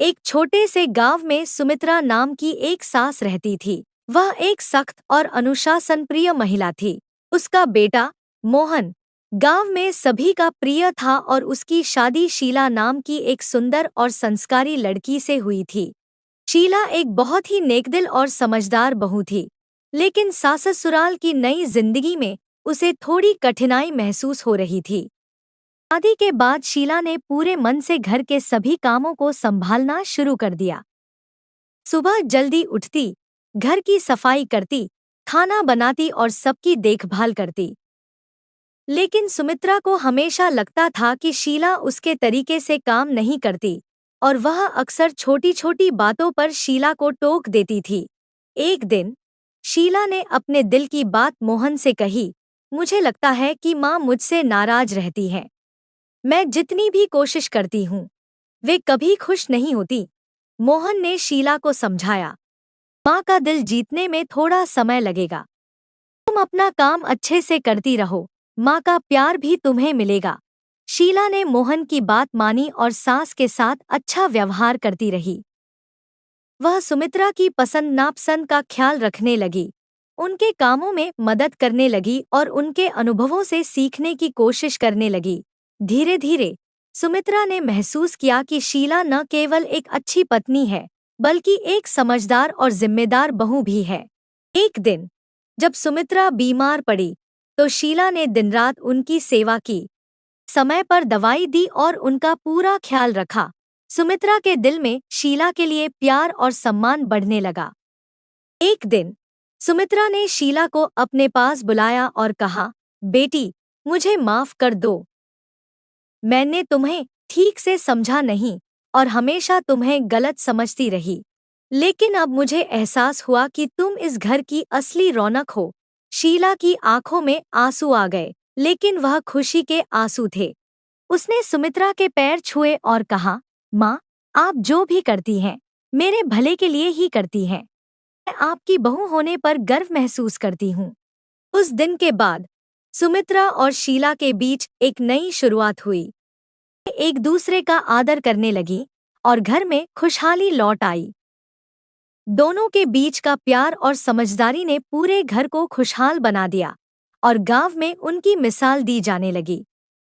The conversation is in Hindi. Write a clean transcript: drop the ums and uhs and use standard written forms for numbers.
एक छोटे से गांव में सुमित्रा नाम की एक सास रहती थी। वह एक सख्त और अनुशासन प्रिय महिला थी। उसका बेटा मोहन गांव में सभी का प्रिय था और उसकी शादी शीला नाम की एक सुंदर और संस्कारी लड़की से हुई थी। शीला एक बहुत ही नेकदिल और समझदार बहू थी, लेकिन सासुराल की नई जिंदगी में उसे थोड़ी कठिनाई महसूस हो रही थी। शादी के बाद शीला ने पूरे मन से घर के सभी कामों को संभालना शुरू कर दिया। सुबह जल्दी उठती, घर की सफाई करती, खाना बनाती और सबकी देखभाल करती। लेकिन सुमित्रा को हमेशा लगता था कि शीला उसके तरीके से काम नहीं करती और वह अक्सर छोटी छोटी बातों पर शीला को टोक देती थी। एक दिन शीला ने अपने दिल की बात मोहन से कही, मुझे लगता है कि माँ मुझसे नाराज रहती है। मैं जितनी भी कोशिश करती हूँ, वे कभी खुश नहीं होती। मोहन ने शीला को समझाया, माँ का दिल जीतने में थोड़ा समय लगेगा। तुम अपना काम अच्छे से करती रहो, माँ का प्यार भी तुम्हें मिलेगा। शीला ने मोहन की बात मानी और सास के साथ अच्छा व्यवहार करती रही। वह सुमित्रा की पसंद नापसंद का ख्याल रखने लगी, उनके कामों में मदद करने लगी और उनके अनुभवों से सीखने की कोशिश करने लगी। धीरे धीरे सुमित्रा ने महसूस किया कि शीला न केवल एक अच्छी पत्नी है, बल्कि एक समझदार और जिम्मेदार बहू भी है। एक दिन जब सुमित्रा बीमार पड़ी, तो शीला ने दिनरात उनकी सेवा की, समय पर दवाई दी और उनका पूरा ख्याल रखा। सुमित्रा के दिल में शीला के लिए प्यार और सम्मान बढ़ने लगा। एक दिन सुमित्रा ने शीला को अपने पास बुलाया और कहा, बेटी, मुझे माफ कर दो। मैंने तुम्हें ठीक से समझा नहीं और हमेशा तुम्हें गलत समझती रही। लेकिन अब मुझे एहसास हुआ कि तुम इस घर की असली रौनक हो। शीला की आंखों में आंसू आ गए, लेकिन वह खुशी के आंसू थे। उसने सुमित्रा के पैर छुए और कहा, माँ, आप जो भी करती हैं, मेरे भले के लिए ही करती हैं। मैं आपकी बहू होने पर गर्व महसूस करती हूँ। उस दिन के बाद सुमित्रा और शीला के बीच एक नई शुरुआत हुई। वे एक दूसरे का आदर करने लगी और घर में खुशहाली लौट आई। दोनों के बीच का प्यार और समझदारी ने पूरे घर को खुशहाल बना दिया और गांव में उनकी मिसाल दी जाने लगी।